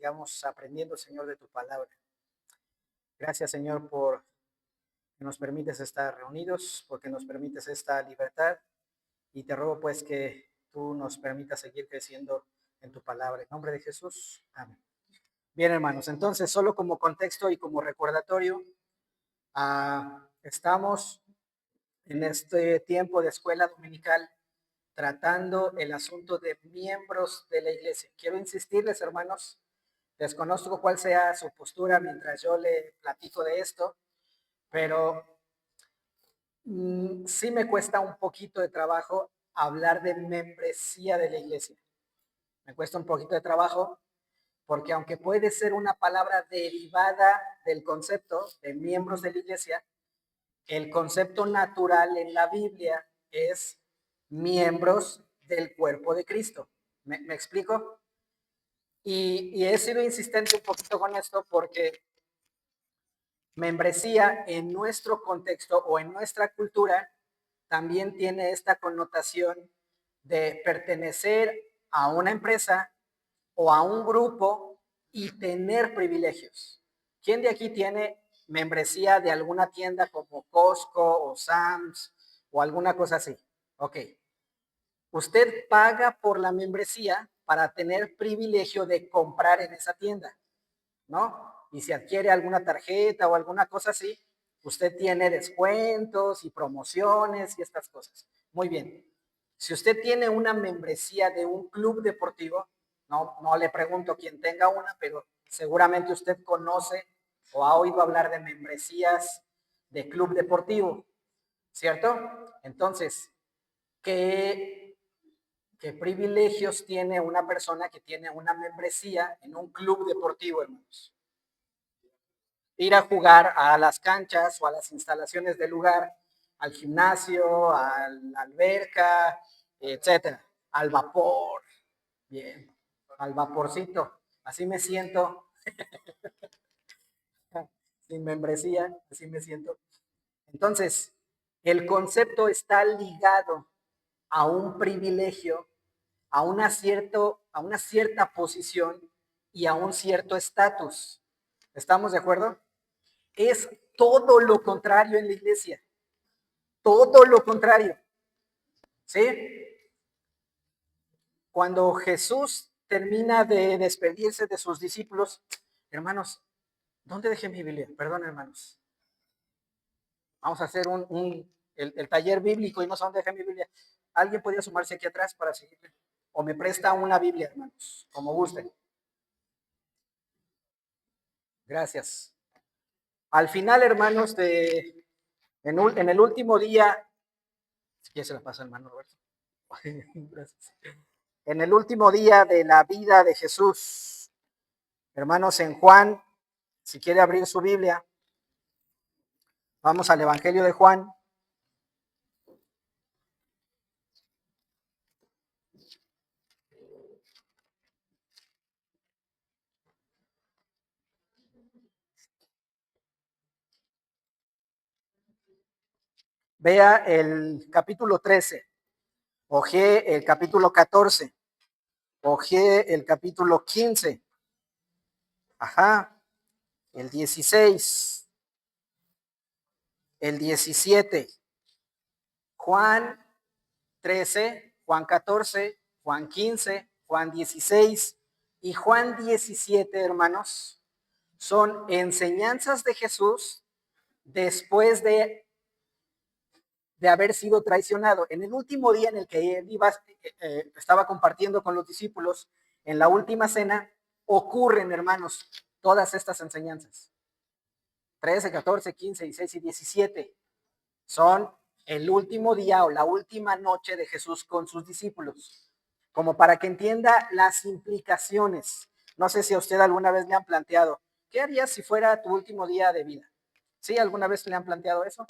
sigamos aprendiendo, Señor, de tu palabra. Gracias, Señor, por que nos permites estar reunidos, porque nos permites esta libertad. Y te ruego, pues, que tú nos permitas seguir creciendo en tu palabra. En nombre de Jesús. Amén. Bien, hermanos, entonces, solo como contexto y como recordatorio, estamos en este tiempo de escuela dominical tratando el asunto de miembros de la iglesia. Quiero insistirles, hermanos, desconozco cuál sea su postura mientras yo le platico de esto, pero sí me cuesta un poquito de trabajo hablar de membresía de la iglesia. Me cuesta un poquito de trabajo porque aunque puede ser una palabra derivada del concepto de miembros de la iglesia, el concepto natural en la Biblia es miembros del cuerpo de Cristo. ¿Me explico? Y he sido insistente un poquito con esto porque membresía en nuestro contexto o en nuestra cultura también tiene esta connotación de pertenecer a una empresa o a un grupo y tener privilegios. ¿Quién de aquí tiene membresía de alguna tienda como Costco o Sam's o alguna cosa así? Ok. Usted paga por la membresía para tener privilegio de comprar en esa tienda, ¿no? Y si adquiere alguna tarjeta o alguna cosa así, usted tiene descuentos y promociones y estas cosas. Muy bien. Si usted tiene una membresía de un club deportivo, no le pregunto quién tenga una, pero seguramente usted conoce o ha oído hablar de membresías de club deportivo, ¿cierto? Entonces, ¿qué privilegios tiene una persona que tiene una membresía en un club deportivo, hermanos? Ir a jugar a las canchas o a las instalaciones del lugar, al gimnasio, a la alberca, etcétera, al vapor, bien, al vaporcito, así me siento, sin membresía, así me siento. Entonces, el concepto está ligado a un privilegio, a una cierta posición y a un cierto estatus. ¿Estamos de acuerdo? Es todo lo contrario en la iglesia. Todo lo contrario. ¿Sí? Cuando Jesús termina de despedirse de sus discípulos, hermanos, ¿dónde dejé mi Biblia? Perdón, hermanos. Vamos a hacer el taller bíblico y no sé dónde dejé mi Biblia. ¿Alguien podría sumarse aquí atrás para seguirle? O me presta una Biblia, hermanos, como gusten. Gracias. Al final, hermanos, en el último día, ya se la pasa, hermano Roberto. Gracias. En el último día de la vida de Jesús, hermanos, en Juan, si quiere abrir su Biblia, vamos al Evangelio de Juan. Vea el capítulo 13, oje el capítulo 14, oje el capítulo 15, ajá, el 16, el 17, Juan 13, Juan 14, Juan 15, Juan 16 y Juan 17, hermanos, son enseñanzas de Jesús después de haber sido traicionado. En el último día en el que él estaba compartiendo con los discípulos, en la última cena, ocurren, hermanos, todas estas enseñanzas. 13, 14, 15, 16 y 17 son el último día o la última noche de Jesús con sus discípulos, como para que entienda las implicaciones. No sé si a usted alguna vez le han planteado, ¿qué harías si fuera tu último día de vida? ¿Sí? ¿Alguna vez le han planteado eso?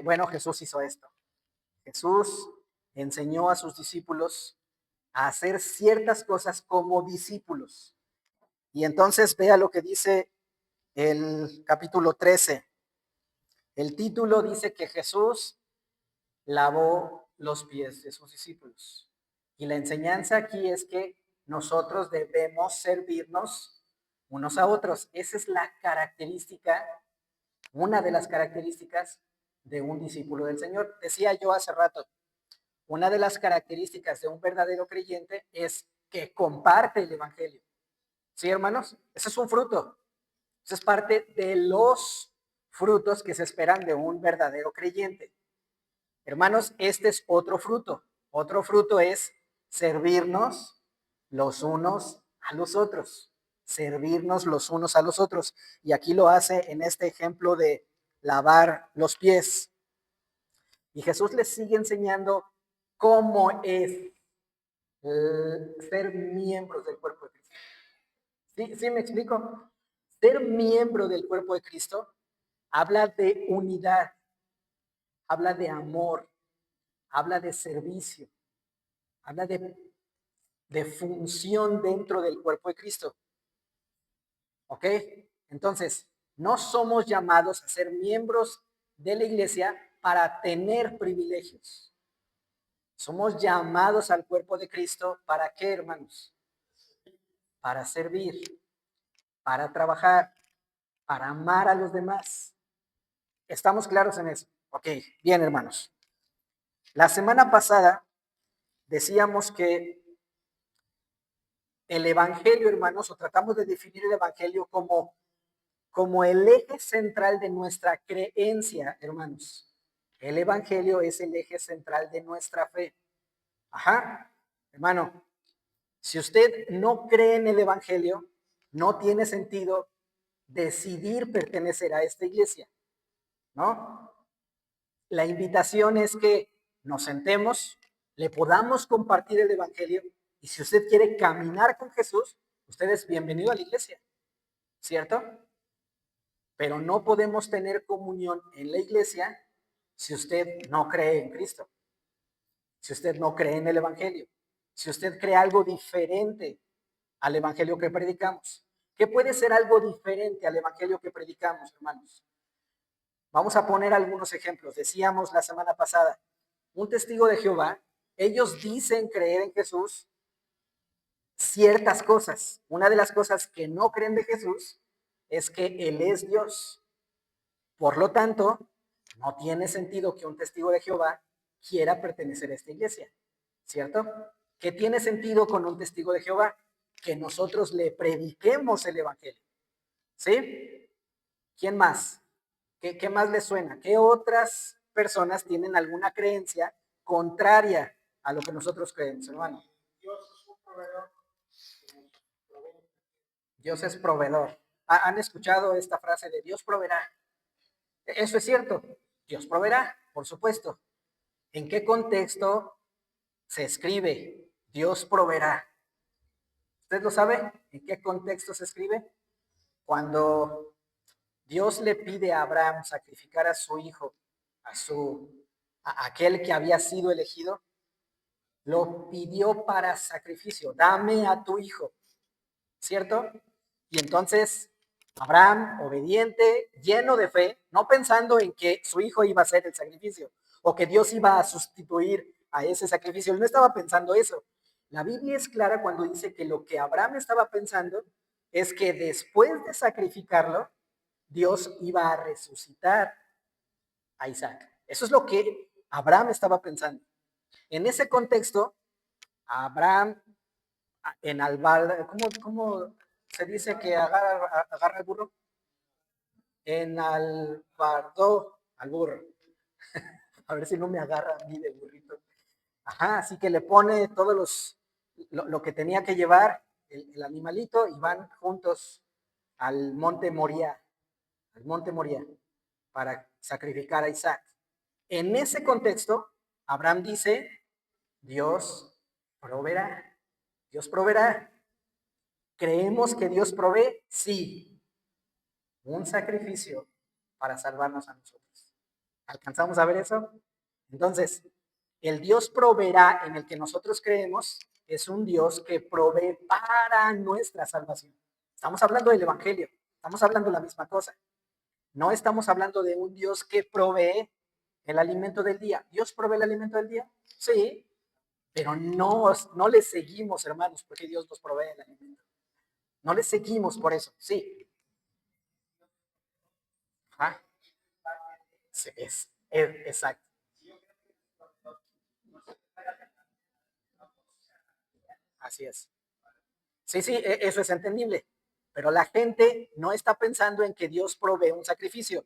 Bueno, Jesús hizo esto. Jesús enseñó a sus discípulos a hacer ciertas cosas como discípulos. Y entonces vea lo que dice el capítulo 13. El título dice que Jesús lavó los pies de sus discípulos. Y la enseñanza aquí es que nosotros debemos servirnos unos a otros. Esa es la característica, una de las características de un discípulo del Señor. Decía yo hace rato, una de las características de un verdadero creyente es que comparte el Evangelio. ¿Sí, hermanos? Ese es un fruto. Esa es parte de los frutos que se esperan de un verdadero creyente. Hermanos, este es otro fruto. Otro fruto es servirnos los unos a los otros. Servirnos los unos a los otros. Y aquí lo hace en este ejemplo de lavar los pies. Y Jesús les sigue enseñando cómo es ser miembros del cuerpo de Cristo. ¿Sí me explico? Ser miembro del cuerpo de Cristo habla de unidad, habla de amor, habla de servicio, habla de función dentro del cuerpo de Cristo. ¿Ok? Entonces, no somos llamados a ser miembros de la iglesia para tener privilegios. Somos llamados al cuerpo de Cristo, ¿para qué, hermanos? Para servir, para trabajar, para amar a los demás. ¿Estamos claros en eso? Ok, bien, hermanos. La semana pasada decíamos que el Evangelio, hermanos, o tratamos de definir el Evangelio como el eje central de nuestra creencia, hermanos. El Evangelio es el eje central de nuestra fe. Ajá, hermano, si usted no cree en el Evangelio, no tiene sentido decidir pertenecer a esta iglesia, ¿no? La invitación es que nos sentemos, le podamos compartir el Evangelio y si usted quiere caminar con Jesús, usted es bienvenido a la iglesia, ¿cierto? Pero no podemos tener comunión en la iglesia si usted no cree en Cristo, si usted no cree en el Evangelio, si usted cree algo diferente al Evangelio que predicamos. ¿Qué puede ser algo diferente al Evangelio que predicamos, hermanos? Vamos a poner algunos ejemplos. Decíamos la semana pasada, un testigo de Jehová, ellos dicen creer en Jesús ciertas cosas. Una de las cosas que no creen de Jesús es que Él es Dios. Por lo tanto, no tiene sentido que un testigo de Jehová quiera pertenecer a esta iglesia, ¿cierto? ¿Qué tiene sentido con un testigo de Jehová? Que nosotros le prediquemos el Evangelio, ¿sí? ¿Quién más? ¿Qué más les suena? ¿Qué otras personas tienen alguna creencia contraria a lo que nosotros creemos, hermano? Dios es proveedor. ¿Han escuchado esta frase de Dios proveerá? Eso es cierto. Dios proveerá, por supuesto. ¿En qué contexto se escribe Dios proveerá? ¿Usted lo sabe? ¿En qué contexto se escribe? Cuando Dios le pide a Abraham sacrificar a su hijo, a aquel que había sido elegido, lo pidió para sacrificio. Dame a tu hijo, ¿cierto? Y entonces Abraham, obediente, lleno de fe, no pensando en que su hijo iba a ser el sacrificio o que Dios iba a sustituir a ese sacrificio. Él no estaba pensando eso. La Biblia es clara cuando dice que lo que Abraham estaba pensando es que después de sacrificarlo, Dios iba a resucitar a Isaac. Eso es lo que Abraham estaba pensando. En ese contexto, Abraham en Albar, ¿cómo se dice que agarra el burro? En albardó al burro. A ver si no me agarra a mí de burrito. Ajá, así que le pone todos lo que tenía que llevar el animalito y van juntos al monte Moría, para sacrificar a Isaac. En ese contexto, Abraham dice, Dios proveerá, Dios proveerá. ¿Creemos que Dios provee? Sí. Un sacrificio para salvarnos a nosotros. ¿Alcanzamos a ver eso? Entonces, el Dios proveerá en el que nosotros creemos es un Dios que provee para nuestra salvación. Estamos hablando del Evangelio, estamos hablando de la misma cosa. No estamos hablando de un Dios que provee el alimento del día. ¿Dios provee el alimento del día? Sí. pero no le seguimos, hermanos, porque Dios nos provee el alimento. No le seguimos por eso, sí. Ah, sí, exacto. Así es. Sí, sí, eso es entendible. Pero la gente no está pensando en que Dios provee un sacrificio,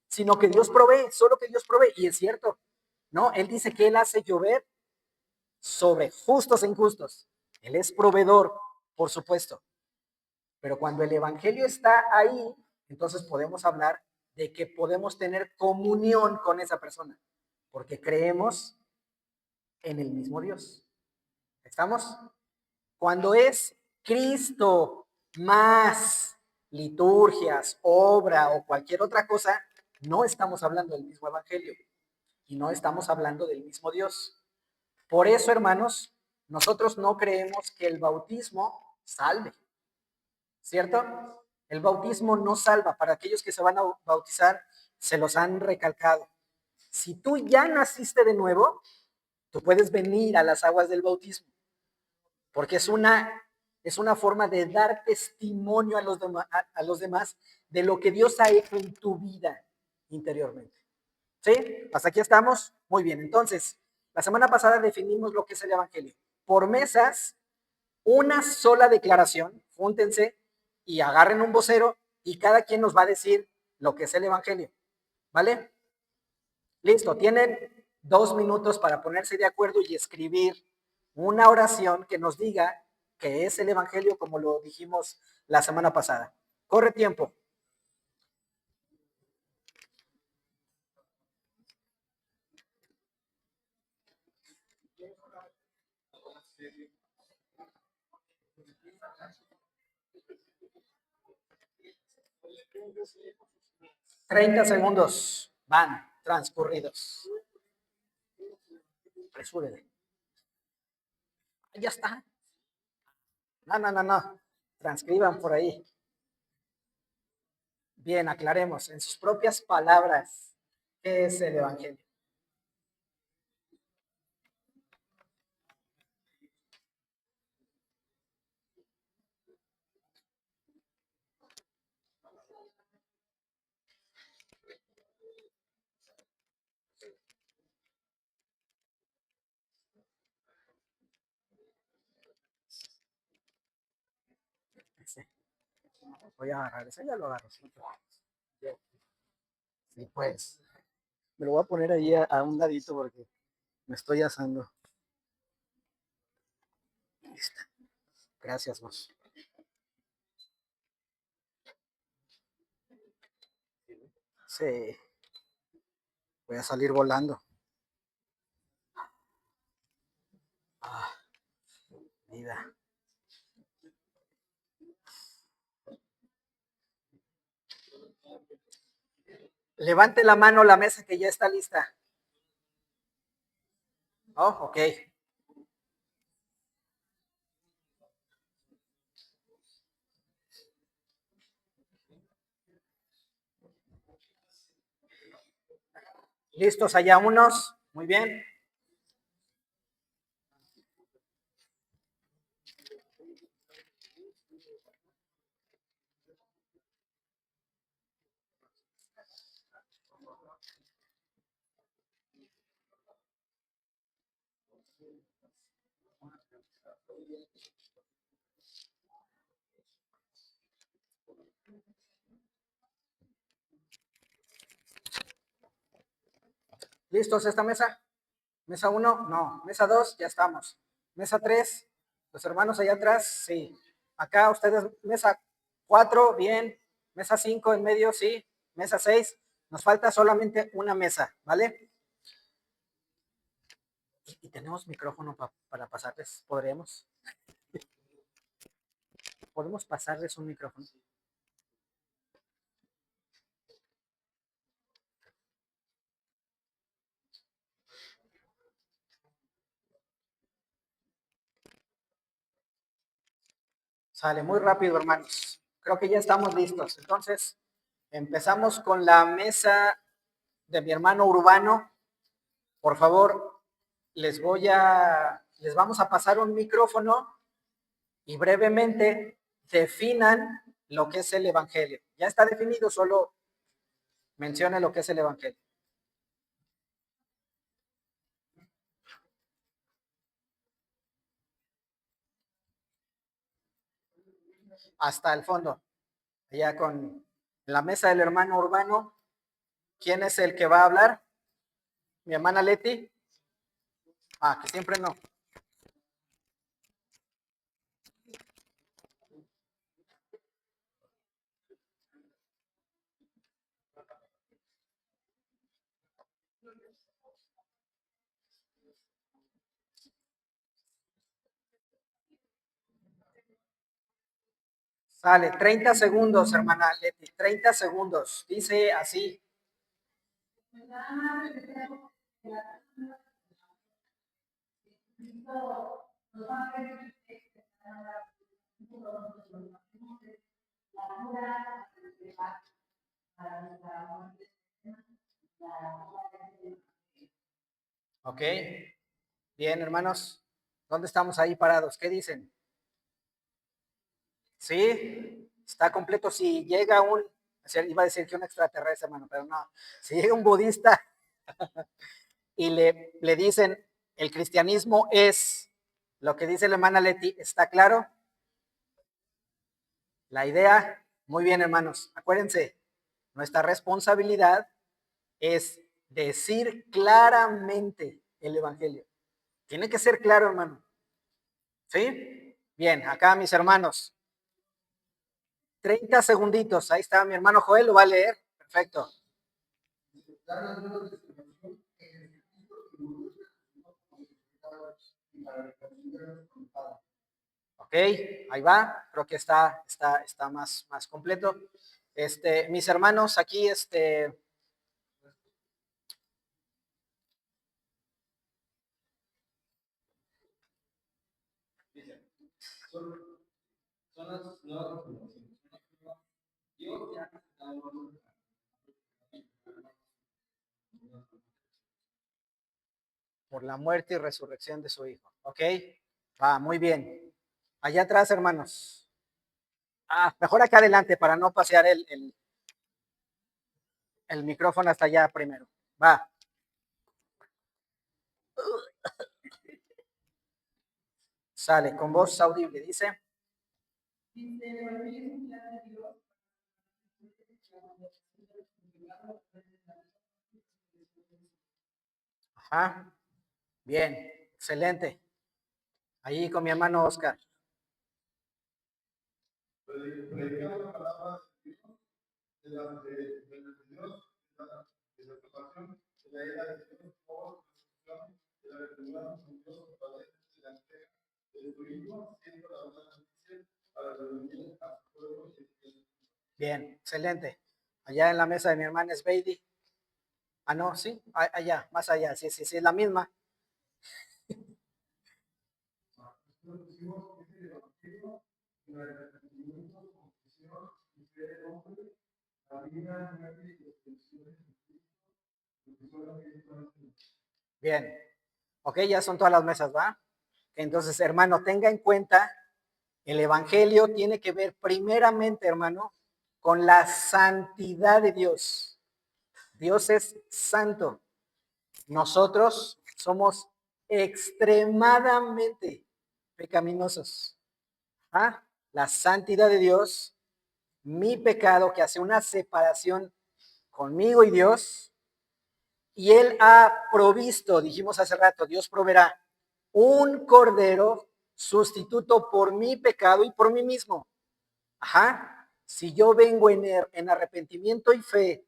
sino que Dios provee, solo que Dios provee. Y es cierto, ¿no? Él dice que Él hace llover sobre justos e injustos. Él es proveedor, por supuesto. Pero cuando el Evangelio está ahí, entonces podemos hablar de que podemos tener comunión con esa persona, porque creemos en el mismo Dios. ¿Estamos? Cuando es Cristo más liturgias, obra o cualquier otra cosa, no estamos hablando del mismo Evangelio y no estamos hablando del mismo Dios. Por eso, hermanos, nosotros no creemos que el bautismo salve, ¿cierto? El bautismo no salva. Para aquellos que se van a bautizar, se los han recalcado. Si tú ya naciste de nuevo, tú puedes venir a las aguas del bautismo, porque es una forma de dar testimonio a los demás de lo que Dios ha hecho en tu vida interiormente. ¿Sí? ¿Hasta aquí estamos? Muy bien. Entonces, la semana pasada definimos lo que es el Evangelio. Por mesas, una sola declaración, júntense y agarren un vocero y cada quien nos va a decir lo que es el Evangelio. ¿Vale? Listo, tienen 2 minutos para ponerse de acuerdo y escribir una oración que nos diga que es el Evangelio como lo dijimos la semana pasada. Corre tiempo. 30 segundos van transcurridos. Apresúrele. Ya está. No, no, no, no. Transcriban por ahí. Bien, aclaremos en sus propias palabras qué es el Evangelio. Sí. Voy a agarrar eso, ya lo agarro. Sí, pues. Me lo voy a poner ahí a un ladito porque me estoy asando. Listo. Gracias, vos. Sí, voy a salir volando. Ah, vida. Levante la mano la mesa que ya está lista. Oh, ok. ¿Listos allá unos? Muy bien. ¿Listos esta mesa? ¿Mesa 1? No. ¿Mesa 2? Ya estamos. ¿Mesa 3? Los hermanos allá atrás, sí. Acá ustedes, mesa 4, bien. Mesa 5 en medio, sí. Mesa 6. Nos falta solamente una mesa, ¿vale? Y tenemos micrófono para pasarles. ¿Podríamos? ¿Podemos pasarles un micrófono? Sale muy rápido, hermanos. Creo que ya estamos listos. Entonces, empezamos con la mesa de mi hermano Urbano. Por favor, les voy a les vamos a pasar un micrófono y brevemente definan lo que es el Evangelio. Ya está definido, solo menciona lo que es el Evangelio. Hasta el fondo, allá con la mesa del hermano Urbano. ¿Quién es el que va a hablar? ¿Mi hermana Leti? Ah, que siempre no. Sale, 30 segundos, hermana Leti, 30 segundos. Dice así. Ok. Bien, hermanos. ¿Dónde estamos ahí parados? ¿Qué dicen? ¿Sí? Está completo. Si llega iba a decir que un extraterrestre, hermano, pero no. Si llega un budista y le dicen, el cristianismo es lo que dice la hermana Leti, ¿está claro? La idea, muy bien, hermanos. Acuérdense, nuestra responsabilidad es decir claramente el Evangelio. Tiene que ser claro, hermano. ¿Sí? Bien, acá mis hermanos. 30 segunditos. Ahí está mi hermano Joel, lo va a leer. Perfecto. Ok, ahí va. Creo que está más completo. Mis hermanos, aquí, por la muerte y resurrección de su Hijo. Ok, va, muy bien. Allá atrás, hermanos. Ah, mejor acá adelante para no pasear el micrófono hasta allá primero. Va. Sale con voz audible, dice. Ajá. Bien, excelente. Ahí con mi hermano Oscar. Bien, excelente. Allá en la mesa de mi hermana es Beidi. Ah, no, sí, allá, más allá, sí, es la misma. Bien, ok, ya son todas las mesas, ¿va? Entonces, hermano, tenga en cuenta, el Evangelio tiene que ver primeramente, hermano, con la santidad de Dios. Dios es santo. Nosotros somos extremadamente pecaminosos. ¿Ah? La santidad de Dios, mi pecado que hace una separación conmigo y Dios, y Él ha provisto, dijimos hace rato, Dios proveerá un cordero sustituto por mi pecado y por mí mismo. Ajá. Si yo vengo en arrepentimiento y fe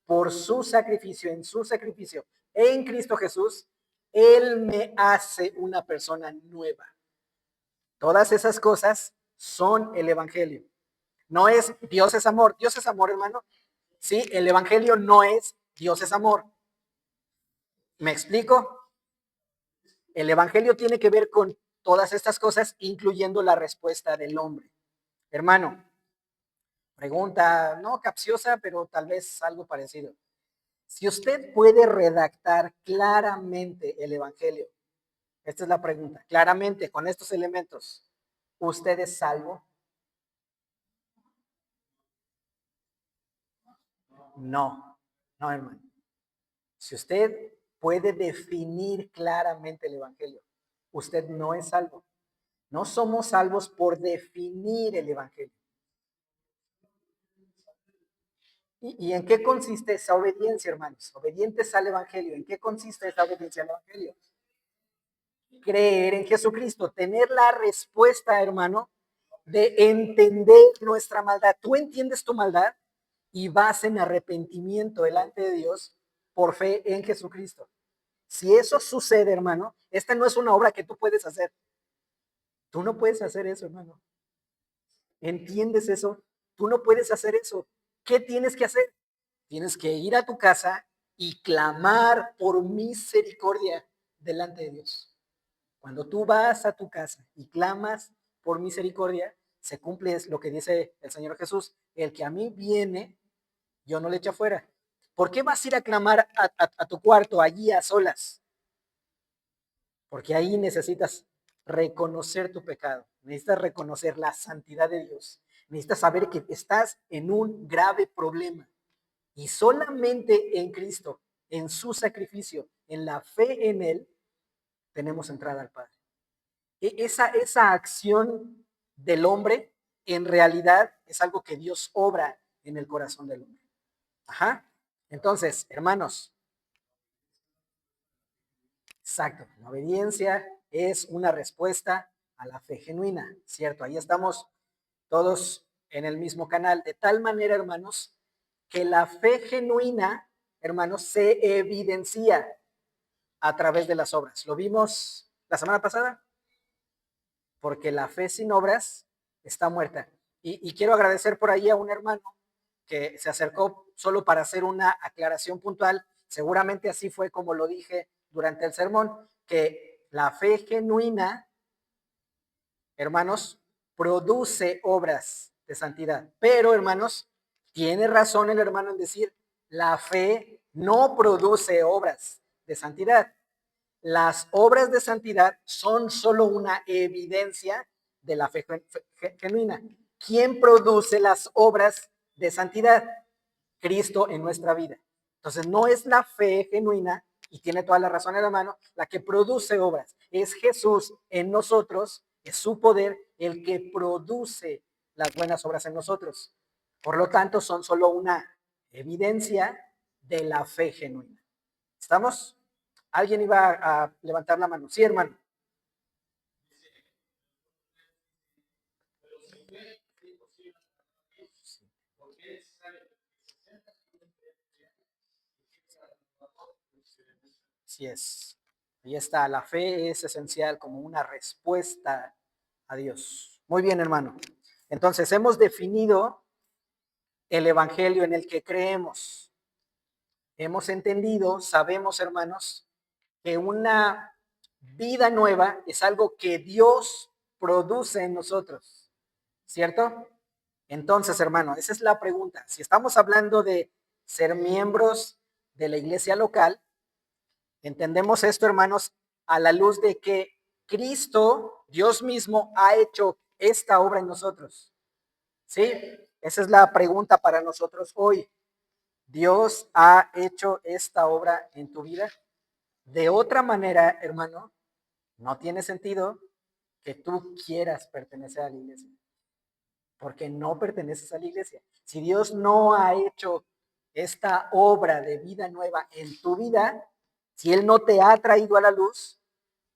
por su sacrificio, en su sacrificio en Cristo Jesús, Él me hace una persona nueva. Todas esas cosas son el Evangelio. No es Dios es amor. Dios es amor, hermano. Sí, el Evangelio no es Dios es amor. ¿Me explico? El Evangelio tiene que ver con todas estas cosas, incluyendo la respuesta del hombre. Hermano, pregunta, no capciosa, pero tal vez algo parecido. Si usted puede redactar claramente el Evangelio, Esta es la pregunta. Claramente, con estos elementos, ¿usted es salvo? No, no, hermano. Si usted puede definir claramente el Evangelio, usted no es salvo. No somos salvos por definir el Evangelio. ¿Y en qué consiste esa obediencia, hermanos? Obedientes al Evangelio. ¿En qué consiste esa obediencia al Evangelio? Creer en Jesucristo, tener la respuesta, hermano, de entender nuestra maldad. Tú entiendes tu maldad y vas en arrepentimiento delante de Dios por fe en Jesucristo. Si eso sucede, hermano, esta no es una obra que tú puedes hacer. Tú no puedes hacer eso, hermano. ¿Entiendes eso? Tú no puedes hacer eso. ¿Qué tienes que hacer? Tienes que ir a tu casa y clamar por misericordia delante de Dios. Cuando tú vas a tu casa y clamas por misericordia, se cumple lo que dice el Señor Jesús: el que a mí viene, yo no le echo afuera. ¿Por qué vas a ir a clamar a tu cuarto, allí a solas? Porque ahí necesitas reconocer tu pecado, necesitas reconocer la santidad de Dios, necesitas saber que estás en un grave problema. Y solamente en Cristo, en su sacrificio, en la fe en Él, tenemos entrada al Padre. Esa acción del hombre, en realidad, es algo que Dios obra en el corazón del hombre. Ajá. Entonces, hermanos, exacto, la obediencia es una respuesta a la fe genuina, ¿cierto? Ahí estamos todos en el mismo canal, de tal manera, hermanos, que la fe genuina, hermanos, se evidencia a través de las obras. ¿Lo vimos la semana pasada? Porque la fe sin obras está muerta. Y quiero agradecer por ahí a un hermano que se acercó solo para hacer una aclaración puntual. Seguramente así fue como lo dije durante el sermón, que la fe genuina, hermanos, produce obras de santidad. Pero, hermanos, tiene razón el hermano en decir, la fe no produce obras de santidad. Las obras de santidad son solo una evidencia de la fe genuina. ¿Quién produce las obras de santidad? Cristo en nuestra vida. Entonces, no es la fe genuina, y tiene toda la razón el hermano, la que produce obras. Es Jesús en nosotros, es su poder el que produce las buenas obras en nosotros. Por lo tanto, son solo una evidencia de la fe genuina. ¿Estamos? ¿Alguien iba a levantar la mano? Sí, hermano. Así es. Ahí está, la fe es esencial como una respuesta a Dios. Muy bien, hermano. Entonces, hemos definido el evangelio en el que creemos. Hemos entendido, sabemos, hermanos, que una vida nueva es algo que Dios produce en nosotros, ¿cierto? Entonces, hermano, esa es la pregunta. Si estamos hablando de ser miembros de la iglesia local, entendemos esto, hermanos, a la luz de que Cristo, Dios mismo, ha hecho esta obra en nosotros. ¿Sí? Esa es la pregunta para nosotros hoy. ¿Dios ha hecho esta obra en tu vida? De otra manera, hermano, no tiene sentido que tú quieras pertenecer a la iglesia, porque no perteneces a la iglesia. Si Dios no ha hecho esta obra de vida nueva en tu vida, si Él no te ha traído a la luz,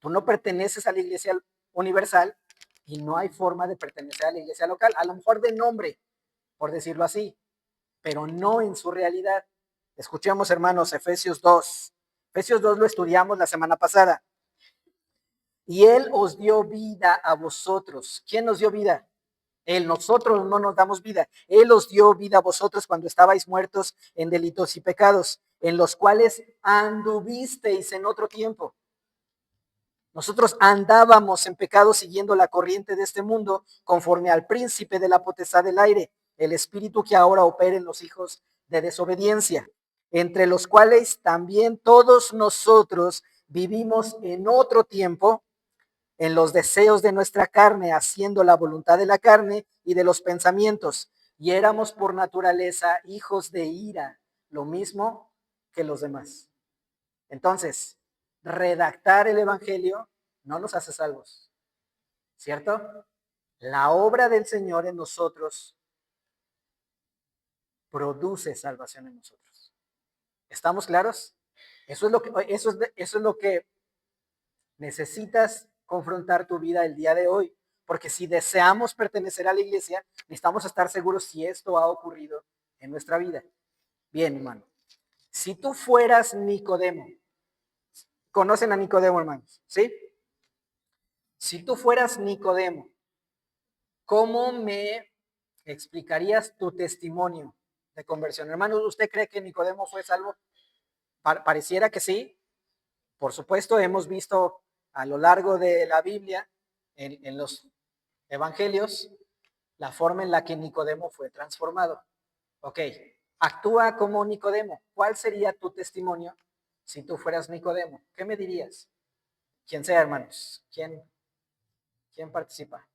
tú no perteneces a la iglesia universal y no hay forma de pertenecer a la iglesia local, a lo mejor de nombre, por decirlo así, pero no en su realidad. Escuchemos, hermanos, Efesios 2. Efesios 2 lo estudiamos la semana pasada. Y Él os dio vida a vosotros. ¿Quién nos dio vida? Él, nosotros no nos damos vida. Él os dio vida a vosotros cuando estabais muertos en delitos y pecados, en los cuales anduvisteis en otro tiempo. Nosotros andábamos en pecado siguiendo la corriente de este mundo, conforme al príncipe de la potestad del aire, el espíritu que ahora opera en los hijos de desobediencia, entre los cuales también todos nosotros vivimos en otro tiempo, en los deseos de nuestra carne, haciendo la voluntad de la carne y de los pensamientos, y éramos por naturaleza hijos de ira, lo mismo que los demás. Entonces, redactar el Evangelio no nos hace salvos, ¿cierto? La obra del Señor en nosotros produce salvación en nosotros. ¿Estamos claros? Eso es lo que necesitas confrontar tu vida el día de hoy, porque si deseamos pertenecer a la iglesia, necesitamos estar seguros si esto ha ocurrido en nuestra vida. Bien, hermano. Si tú fueras Nicodemo, ¿conocen a Nicodemo, hermanos? ¿Sí? Si tú fueras Nicodemo, ¿cómo me explicarías tu testimonio de conversión? Hermano, ¿usted cree que Nicodemo fue salvo? Pareciera que sí. Por supuesto, hemos visto a lo largo de la Biblia, en los evangelios, la forma en la que Nicodemo fue transformado. Ok, actúa como Nicodemo. ¿Cuál sería tu testimonio si tú fueras Nicodemo? ¿Qué me dirías? ¿Quién sea, hermanos? ¿Quién participa?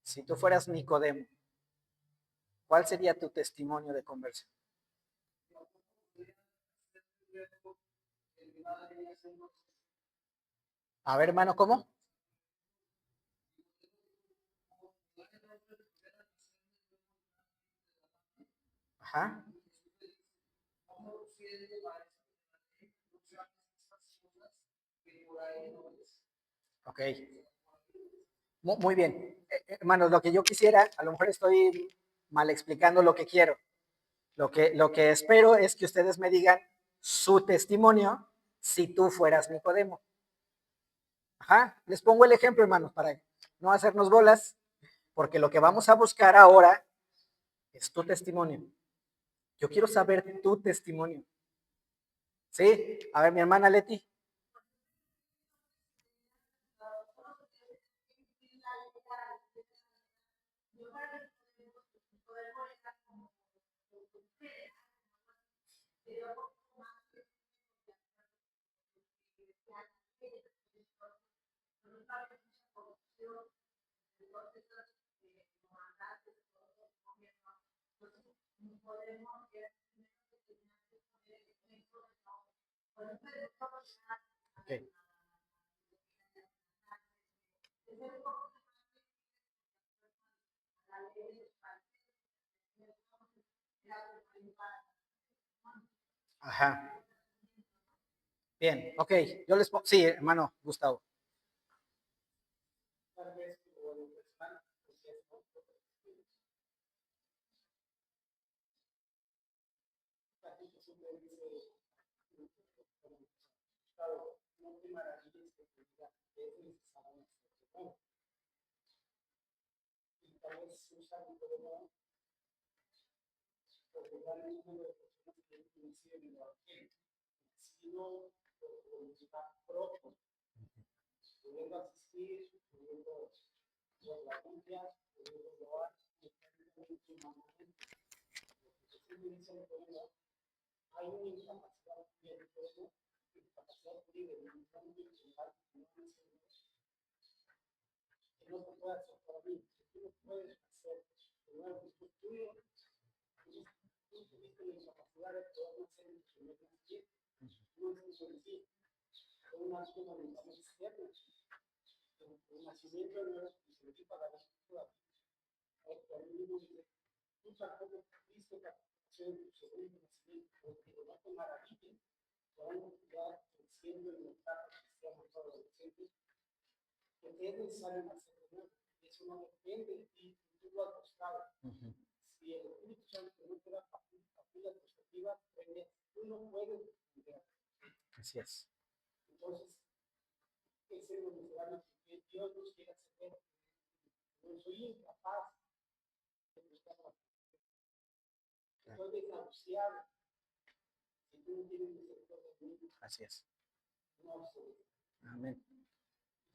Si tú fueras Nicodemo, ¿cuál sería tu testimonio de conversión? A ver, hermano, ¿cómo? Ajá. Ok. Muy bien. Hermanos, lo que yo quisiera, a lo mejor estoy mal explicando lo que quiero. Lo que espero es que ustedes me digan su testimonio si tú fueras Nicodemo. Ajá. Les pongo el ejemplo, hermanos, para no hacernos bolas, porque lo que vamos a buscar ahora es tu testimonio. Yo quiero saber tu testimonio. ¿Sí? A ver, mi hermana Leti. Okay. Ajá. Bien, ok. Yo les pongo, sí, hermano Gustavo. Ujú. Así es. Así es. Amén.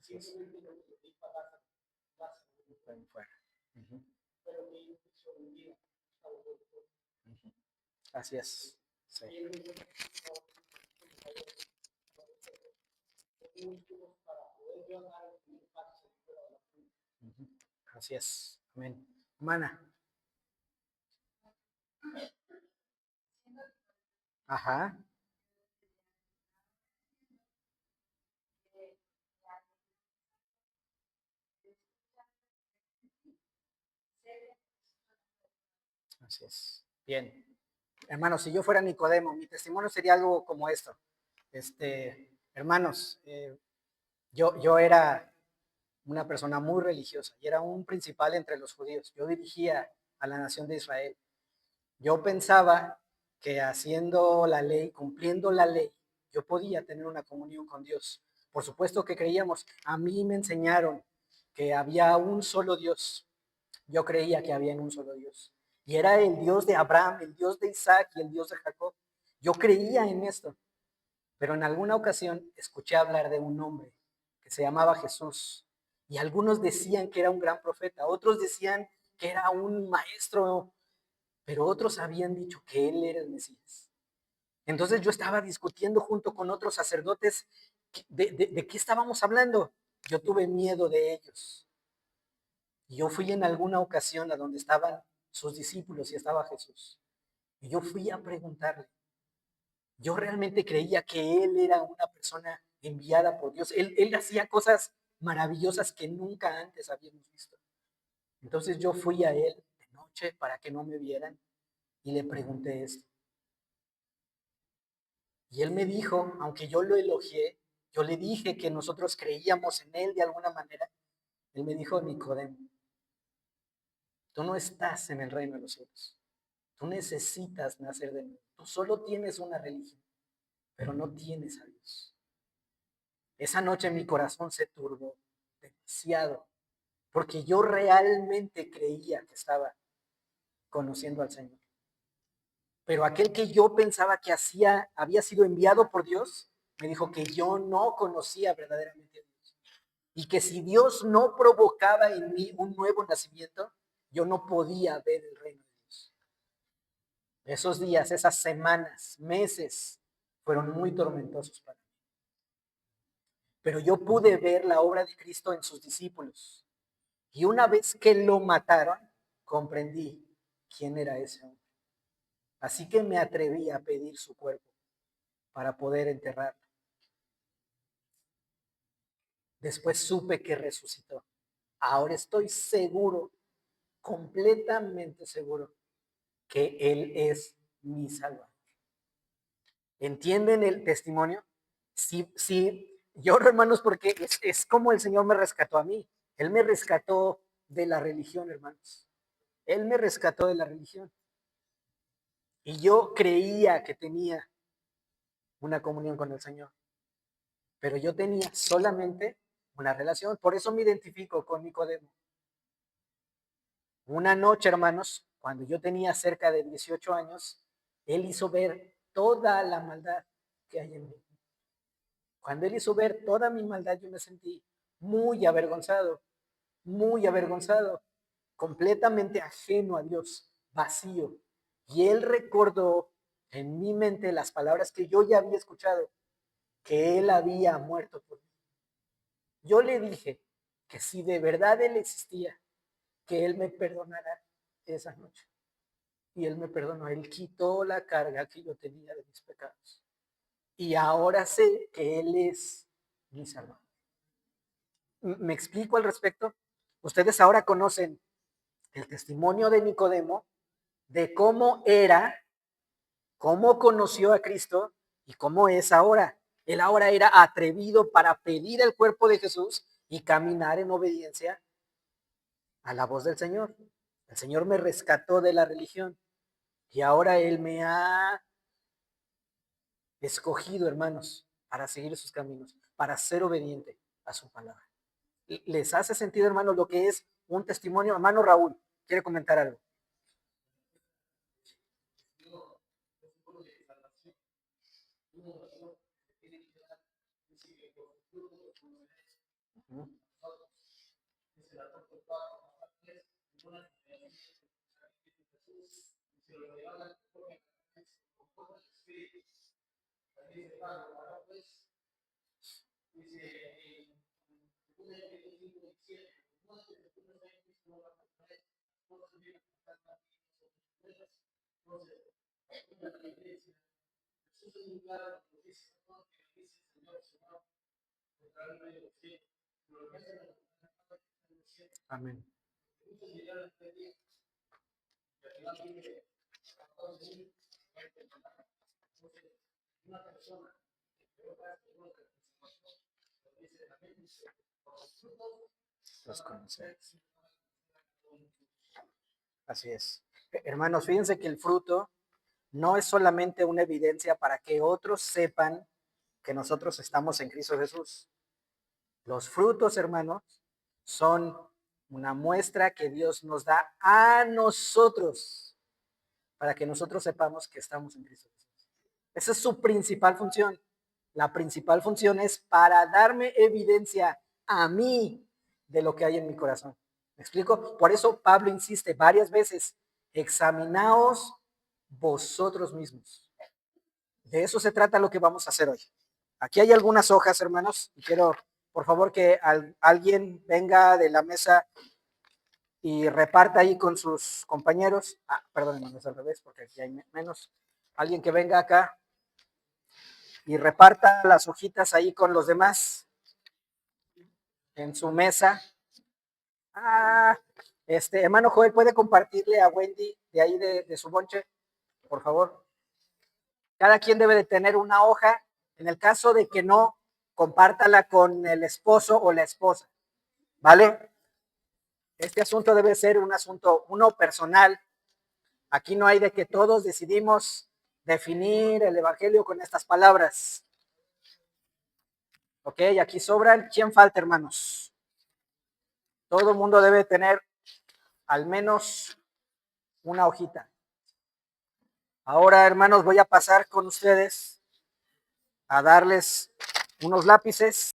Así es. Fuera. Ujú. Ujú. Así es. Sí. Ujú. Así es. Amén. Hermana. Ajá. Así es. Bien. Hermanos, si yo fuera Nicodemo, mi testimonio sería algo como esto. Hermanos, yo era una persona muy religiosa y era un principal entre los judíos. Yo dirigía a la nación de Israel. Yo pensaba que haciendo la ley, cumpliendo la ley, yo podía tener una comunión con Dios. Por supuesto que creíamos, a mí me enseñaron que había un solo Dios. Yo creía que había un solo Dios. Y era el Dios de Abraham, el Dios de Isaac y el Dios de Jacob. Yo creía en esto. Pero en alguna ocasión escuché hablar de un hombre que se llamaba Jesús. Y algunos decían que era un gran profeta, otros decían que era un maestro, pero otros habían dicho que él era el Mesías. Entonces yo estaba discutiendo junto con otros sacerdotes de qué estábamos hablando. Yo tuve miedo de ellos. Y yo fui en alguna ocasión a donde estaban sus discípulos y estaba Jesús. Y yo fui a preguntarle. Yo realmente creía que él era una persona enviada por Dios. Él hacía cosas maravillosas que nunca antes habíamos visto. Entonces yo fui a él de noche para que no me vieran y le pregunté esto. Y él me dijo, aunque yo lo elogié, yo le dije que nosotros creíamos en él de alguna manera. Él me dijo, Nicodemo, tú no estás en el reino de los cielos. Tú necesitas nacer de nuevo. Tú solo tienes una religión, pero no tienes a Dios. Esa noche mi corazón se turbó demasiado, porque yo realmente creía que estaba conociendo al Señor. Pero aquel que yo pensaba que había sido enviado por Dios, me dijo que yo no conocía verdaderamente a Dios. Y que si Dios no provocaba en mí un nuevo nacimiento, yo no podía ver el reino de Dios. Esos días, esas semanas, meses, fueron muy tormentosos para mí. Pero yo pude ver la obra de Cristo en sus discípulos. Y una vez que lo mataron, comprendí quién era ese hombre. Así que me atreví a pedir su cuerpo para poder enterrarlo. Después supe que resucitó. Ahora estoy seguro, completamente seguro, que Él es mi Salvador. ¿Entienden el testimonio? Sí, sí, lloro, hermanos, porque es como el Señor me rescató a mí. Él me rescató de la religión, hermanos. Él me rescató de la religión. Y yo creía que tenía una comunión con el Señor, pero yo tenía solamente una relación. Por eso me identifico con Nicodemo. Una noche, hermanos, cuando yo tenía cerca de 18 años, él hizo ver toda la maldad que hay en mí. Cuando él hizo ver toda mi maldad, yo me sentí muy avergonzado, completamente ajeno a Dios, vacío. Y él recordó en mi mente las palabras que yo ya había escuchado, que él había muerto por mí. Yo le dije que si de verdad él existía, que él me perdonara esa noche. Y él me perdonó, él quitó la carga que yo tenía de mis pecados. Y ahora sé que él es mi Salvador. ¿Me explico al respecto? Ustedes ahora conocen el testimonio de Nicodemo, de cómo era, cómo conoció a Cristo y cómo es ahora. Él ahora era atrevido para pedir el cuerpo de Jesús y caminar en obediencia a la voz del Señor. El Señor me rescató de la religión y ahora Él me ha escogido, hermanos, para seguir sus caminos, para ser obediente a su palabra. ¿Les hace sentido, hermanos, lo que es un testimonio? Hermano Raúl, ¿quiere comentar algo? Uh -huh. Amén. Los conocéis. Así es. Hermanos, fíjense que el fruto no es solamente una evidencia para que otros sepan que nosotros estamos en Cristo Jesús. Los frutos, hermanos, son una muestra que Dios nos da a nosotros para que nosotros sepamos que estamos en Cristo Jesús. Esa es su principal función. La principal función es para darme evidencia a mí de lo que hay en mi corazón. ¿Me explico? Por eso Pablo insiste varias veces, examinaos vosotros mismos. De eso se trata lo que vamos a hacer hoy. Aquí hay algunas hojas, hermanos, y quiero, por favor, que alguien venga de la mesa y reparta ahí con sus compañeros. Perdón, hermanos, al revés, porque aquí hay menos. Alguien que venga acá y reparta las hojitas ahí con los demás en su mesa. Hermano Joel, ¿puede compartirle a Wendy de ahí de su bonche, por favor? Cada quien debe de tener una hoja. En el caso de que no, compártala con el esposo o la esposa, ¿vale? Este asunto debe ser un asunto, uno personal. Aquí no hay de que todos decidimos definir el evangelio con estas palabras. Ok, aquí sobran. ¿Quién falta, hermanos? Todo el mundo debe tener al menos una hojita. Ahora, hermanos, voy a pasar con ustedes a darles unos lápices.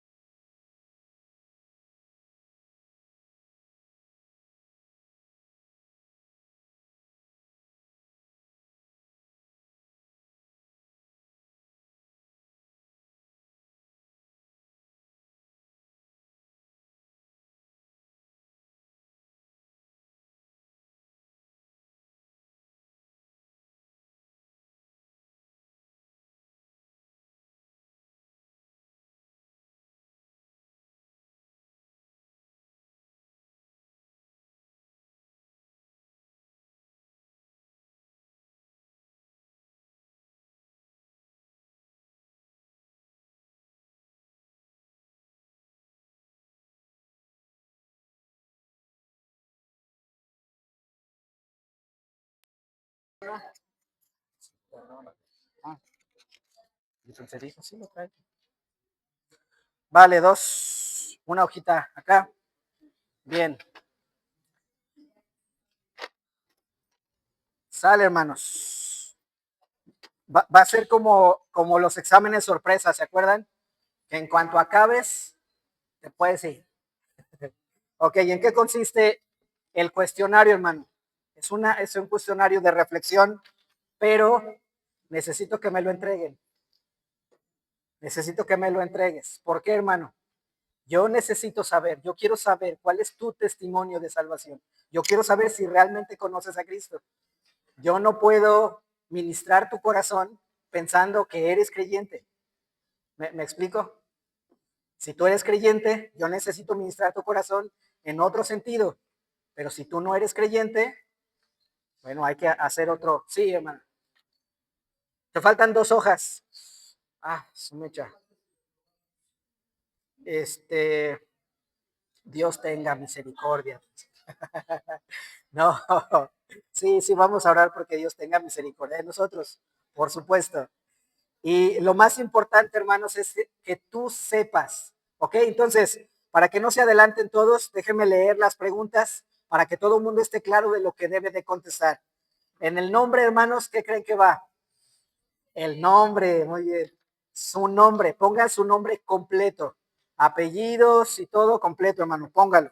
Sí, lo trae. Vale, dos. Una hojita acá. Bien. Sale, hermanos. Va a ser como los exámenes sorpresa, ¿se acuerdan? Que en cuanto acabes, te puedes ir. Ok, ¿y en qué consiste el cuestionario, hermano? Es un cuestionario de reflexión, pero necesito que me lo entreguen. Necesito que me lo entregues. ¿Por qué, hermano? Yo necesito saber, yo quiero saber cuál es tu testimonio de salvación. Yo quiero saber si realmente conoces a Cristo. Yo no puedo ministrar tu corazón pensando que eres creyente. ¿Me explico? Si tú eres creyente, yo necesito ministrar tu corazón en otro sentido. Pero si tú no eres creyente, bueno, hay que hacer otro. Sí, hermano. Te faltan dos hojas. Su mecha. Dios tenga misericordia. No, sí, vamos a orar porque Dios tenga misericordia de nosotros, por supuesto. Y lo más importante, hermanos, es que tú sepas, ¿ok? Entonces, para que no se adelanten todos, déjenme leer las preguntas para que todo el mundo esté claro de lo que debe de contestar. En el nombre, hermanos, ¿qué creen que va? El nombre, muy bien. Su nombre, pongan su nombre completo. Apellidos y todo completo, hermano, póngalo.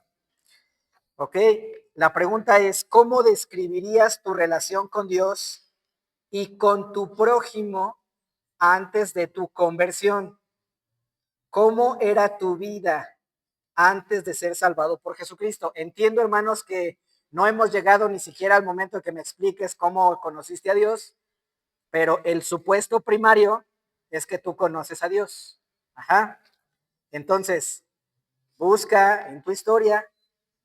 ¿Ok? La pregunta es, ¿cómo describirías tu relación con Dios y con tu prójimo antes de tu conversión? ¿Cómo era tu vida antes de ser salvado por Jesucristo? Entiendo, hermanos, que no hemos llegado ni siquiera al momento que me expliques cómo conociste a Dios, pero el supuesto primario es que tú conoces a Dios. Ajá. Entonces, busca en tu historia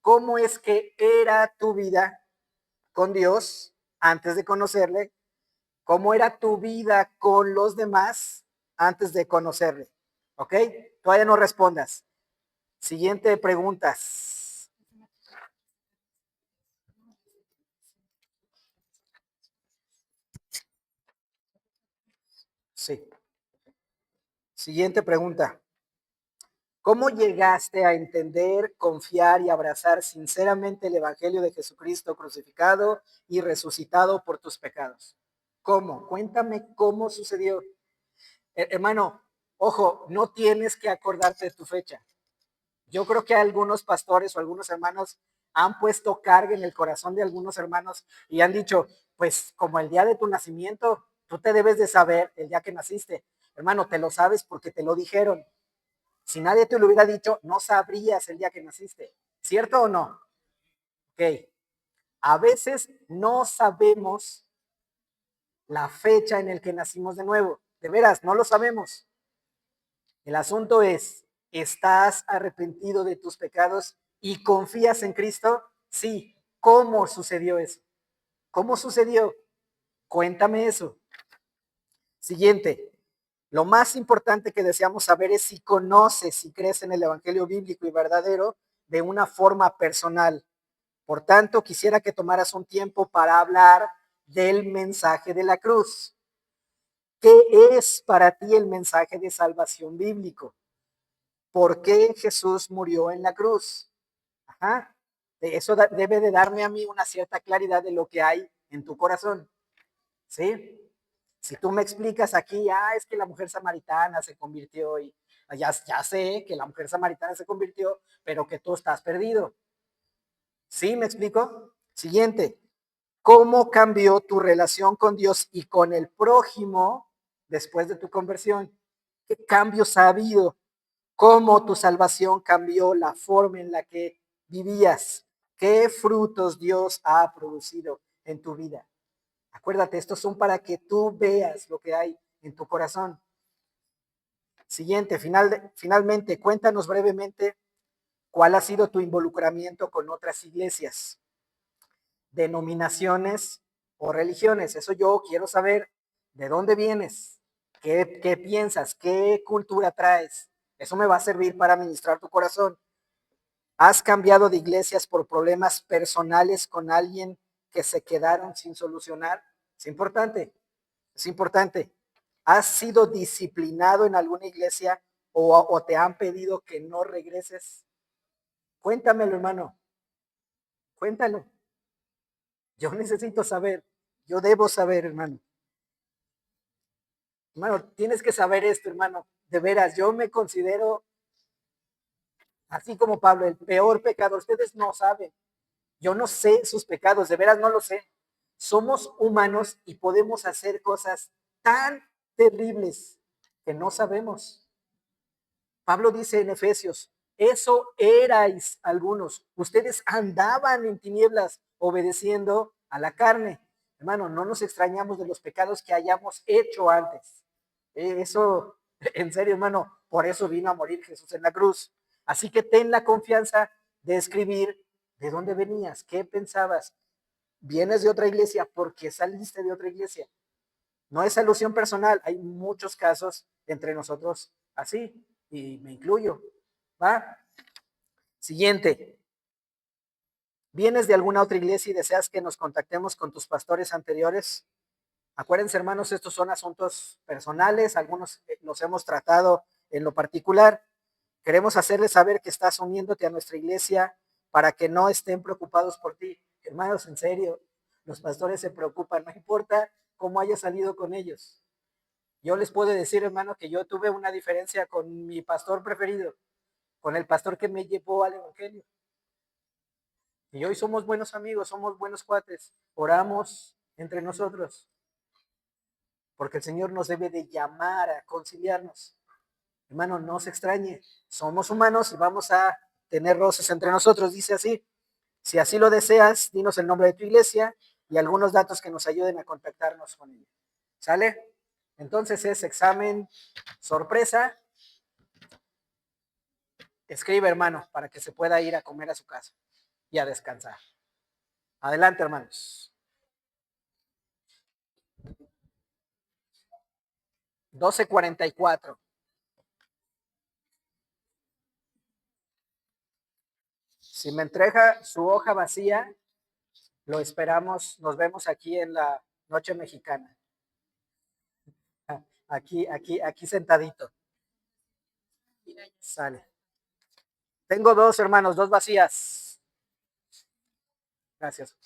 cómo es que era tu vida con Dios antes de conocerle, cómo era tu vida con los demás antes de conocerle. ¿Ok? Todavía no respondas. Siguiente preguntas. Sí. Siguiente pregunta. ¿Cómo llegaste a entender, confiar y abrazar sinceramente el Evangelio de Jesucristo crucificado y resucitado por tus pecados? ¿Cómo? Cuéntame cómo sucedió. Hermano, ojo, no tienes que acordarte de tu fecha. Yo creo que algunos pastores o algunos hermanos han puesto carga en el corazón de algunos hermanos y han dicho, pues como el día de tu nacimiento, tú te debes de saber el día que naciste. Hermano, te lo sabes porque te lo dijeron. Si nadie te lo hubiera dicho, no sabrías el día que naciste. ¿Cierto o no? Ok. A veces no sabemos la fecha en el que nacimos de nuevo. De veras, no lo sabemos. El asunto es, ¿estás arrepentido de tus pecados y confías en Cristo? Sí. ¿Cómo sucedió eso? ¿Cómo sucedió? Cuéntame eso. Siguiente. Lo más importante que deseamos saber es si conoces, si crees en el Evangelio bíblico y verdadero de una forma personal. Por tanto, quisiera que tomaras un tiempo para hablar del mensaje de la cruz. ¿Qué es para ti el mensaje de salvación bíblico? ¿Por qué Jesús murió en la cruz? Ajá. Eso debe de darme a mí una cierta claridad de lo que hay en tu corazón. ¿Sí? Si tú me explicas aquí, es que la mujer samaritana se convirtió y ya sé que la mujer samaritana se convirtió, pero que tú estás perdido. ¿Sí? ¿Me explico? Siguiente. ¿Cómo cambió tu relación con Dios y con el prójimo después de tu conversión? ¿Qué cambios ha habido? ¿Cómo tu salvación cambió la forma en la que vivías? ¿Qué frutos Dios ha producido en tu vida? Acuérdate, estos son para que tú veas lo que hay en tu corazón. Siguiente, finalmente, cuéntanos brevemente cuál ha sido tu involucramiento con otras iglesias, denominaciones o religiones. Eso yo quiero saber de dónde vienes, qué piensas, qué cultura traes. Eso me va a servir para ministrar tu corazón. ¿Has cambiado de iglesias por problemas personales con alguien que se quedaron sin solucionar? Es importante, es importante. ¿Has sido disciplinado en alguna iglesia o te han pedido que no regreses? Cuéntamelo, hermano. Cuéntalo. Yo necesito saber. Yo debo saber, hermano. Hermano, tienes que saber esto, hermano. De veras, yo me considero, así como Pablo, el peor pecador. Ustedes no saben. Yo no sé sus pecados, de veras no lo sé. Somos humanos y podemos hacer cosas tan terribles que no sabemos. Pablo dice en Efesios, eso erais algunos. Ustedes andaban en tinieblas obedeciendo a la carne. Hermano, no nos extrañamos de los pecados que hayamos hecho antes. Eso, en serio, hermano, por eso vino a morir Jesús en la cruz. Así que ten la confianza de escribir de dónde venías, qué pensabas. Vienes de otra iglesia, ¿por qué saliste de otra iglesia? No es alusión personal, hay muchos casos entre nosotros así, y me incluyo. ¿Va? Siguiente. ¿Vienes de alguna otra iglesia y deseas que nos contactemos con tus pastores anteriores? Acuérdense, hermanos, estos son asuntos personales, algunos los hemos tratado en lo particular. Queremos hacerles saber que estás uniéndote a nuestra iglesia para que no estén preocupados por ti. Hermanos, en serio, los pastores se preocupan, no importa cómo haya salido con ellos. Yo les puedo decir, hermano, que yo tuve una diferencia con mi pastor preferido, con el pastor que me llevó al evangelio. Y hoy somos buenos amigos, somos buenos cuates, oramos entre nosotros, porque el Señor nos debe de llamar a conciliarnos. Hermano, no se extrañe, somos humanos y vamos a tener roces entre nosotros, dice así. Si así lo deseas, dinos el nombre de tu iglesia y algunos datos que nos ayuden a contactarnos con ella. ¿Sale? Entonces es examen sorpresa. Escribe, hermano, para que se pueda ir a comer a su casa y a descansar. Adelante, hermanos. 12:44. Si me entrega su hoja vacía, lo esperamos. Nos vemos aquí en la noche mexicana. Aquí sentadito. Sale. Tengo dos, hermanos, dos vacías. Gracias.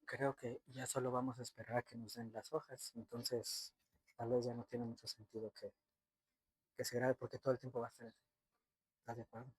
Creo que ya solo vamos a esperar a que nos den las hojas. Entonces, tal vez ya no tiene mucho sentido que se grabe porque todo el tiempo va a estar. ¿Estás de acuerdo?